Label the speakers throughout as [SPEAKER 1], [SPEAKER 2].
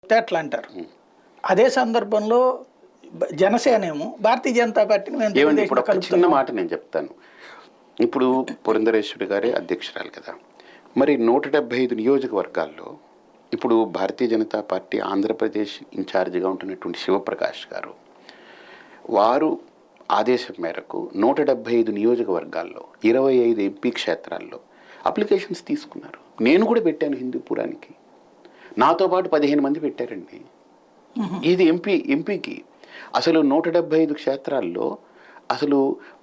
[SPEAKER 1] అట్లా అంటారు. అదే సందర్భంలో జనసేన ఏమో భారతీయ జనతా పార్టీని మేము
[SPEAKER 2] ఇప్పుడు
[SPEAKER 1] తెలుగుదేశంలో
[SPEAKER 2] ఒక చిన్న
[SPEAKER 1] కలుపుతున్నాం.
[SPEAKER 2] మాట నేను చెప్తాను. ఇప్పుడు పురంధరేశ్వరి గారే అధ్యక్షురాలు కదా, మరి 175 నియోజకవర్గాల్లో ఇప్పుడు భారతీయ జనతా పార్టీ ఆంధ్రప్రదేశ్ ఇన్ఛార్జిగా ఉంటున్నటువంటి శివప్రకాష్ గారు వారు ఆదేశం మేరకు 175 నియోజకవర్గాల్లో 25 ఎంపీ క్షేత్రాల్లో అప్లికేషన్స్ తీసుకున్నారు. నేను కూడా పెట్టాను హిందూపురానికి, నాతో పాటు 15 మంది పెట్టారండి. ఇది ఎంపీకి అసలు 175 క్షేత్రాల్లో అసలు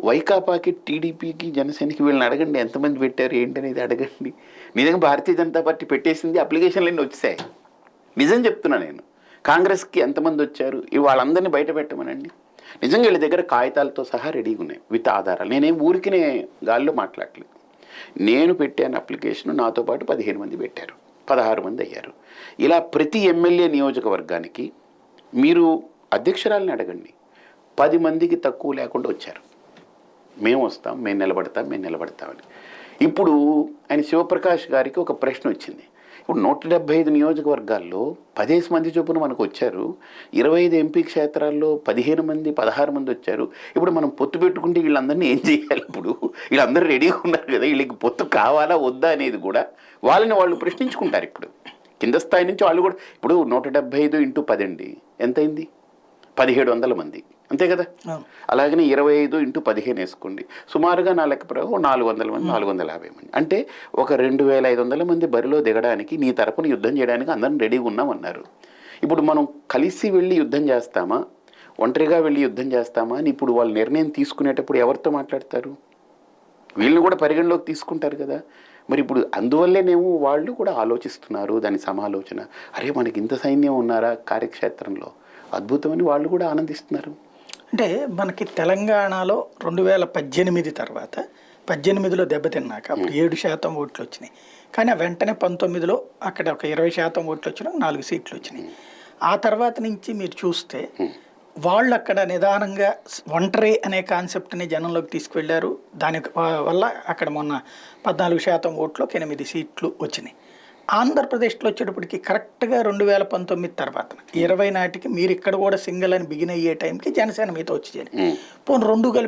[SPEAKER 2] వైకాపాకి, టీడీపీకి, జనసేనకి వీళ్ళని అడగండి ఎంతమంది పెట్టారు ఏంటనేది అడగండి. నిజంగా భారతీయ జనతా పార్టీ పెట్టేసింది, అప్లికేషన్లన్నీ వచ్చాయి. నిజం చెప్తున్నా నేను. కాంగ్రెస్కి ఎంతమంది వచ్చారు వాళ్ళందరినీ బయట పెట్టమనండి. నిజంగా వీళ్ళ దగ్గర కాగితాలతో సహా రెడీగా ఉన్నాయి విత్ ఆధారాలు. నేనేం ఊరికినే గాల్లో మాట్లాడలేదు. నేను పెట్టాను అప్లికేషన్, నాతో పాటు 15 మంది పెట్టారు, 16 మంది అయ్యారు. ఇలా ప్రతి ఎమ్మెల్యే నియోజకవర్గానికి మీరు అధ్యక్షురాలని అడగండి, 10 మందికి తక్కువ లేకుండా వచ్చారు. మేము వస్తాం, మేము నిలబడతామని. ఇప్పుడు ఆయన శివప్రకాష్ గారికి ఒక ప్రశ్న వచ్చింది. ఇప్పుడు 175 నియోజకవర్గాల్లో 15 మంది చొప్పున మనకు వచ్చారు, 25 ఎంపీ క్షేత్రాల్లో 15 మంది 16 మంది వచ్చారు. ఇప్పుడు మనం పొత్తు పెట్టుకుంటే వీళ్ళందరినీ ఏం చేయాలి? ఇప్పుడు వీళ్ళందరూ రెడీగా ఉన్నారు కదా, వీళ్ళకి పొత్తు కావాలా వద్దా అనేది కూడా వాళ్ళు ప్రశ్నించుకుంటారు. ఇప్పుడు కింద స్థాయి నుంచి వాళ్ళు కూడా ఇప్పుడు 175 × 10 అండి, ఎంతైంది? 1700 మంది, అంతే కదా. అలాగనే 25 × 15 వేసుకోండి, సుమారుగా నా లెక్క ప్రకారం 400 మంది, 450 మంది. అంటే ఒక 2500 మంది బరిలో దిగడానికి, నీ తరపున యుద్ధం చేయడానికి అందరం రెడీగా ఉన్నామన్నారు. ఇప్పుడు మనం కలిసి వెళ్ళి యుద్ధం చేస్తామా, ఒంటరిగా వెళ్ళి యుద్ధం చేస్తామా అని ఇప్పుడు వాళ్ళు నిర్ణయం తీసుకునేటప్పుడు ఎవరితో మాట్లాడతారు? వీళ్ళని కూడా పరిగణలోకి తీసుకుంటారు కదా. మరి ఇప్పుడు అందువల్లేనేమో వాళ్ళు కూడా ఆలోచిస్తున్నారు, దాని సమాలోచన, అరే మనకి ఇంత సైన్యం ఉన్నారా కార్యక్షేత్రంలో, అద్భుతమని వాళ్ళు కూడా ఆనందిస్తున్నారు.
[SPEAKER 1] అంటే మనకి తెలంగాణలో 2018 తర్వాత 18లో దెబ్బతిన్నాక అప్పుడు 7% ఓట్లు వచ్చినాయి. కానీ వెంటనే 19లో అక్కడ ఒక 20% ఓట్లు వచ్చినా 4 సీట్లు వచ్చినాయి. ఆ తర్వాత నుంచి మీరు చూస్తే వాళ్ళు అక్కడ నిదానంగా ఒంటరి అనే కాన్సెప్ట్ని జనంలోకి తీసుకువెళ్ళారు. దాని వల్ల అక్కడ మొన్న 14% ఓట్లోకి 8 సీట్లు వచ్చినాయి. ఆంధ్రప్రదేశ్లో వచ్చేటప్పటికి కరెక్ట్గా 2019 తర్వాత 20 నాటికి మీరు ఇక్కడ కూడా సింగిల్ అని బిగిన్ అయ్యే టైంకి జనసేన మీతో వచ్చి చేయాలి. పోనీ 2 కలిపి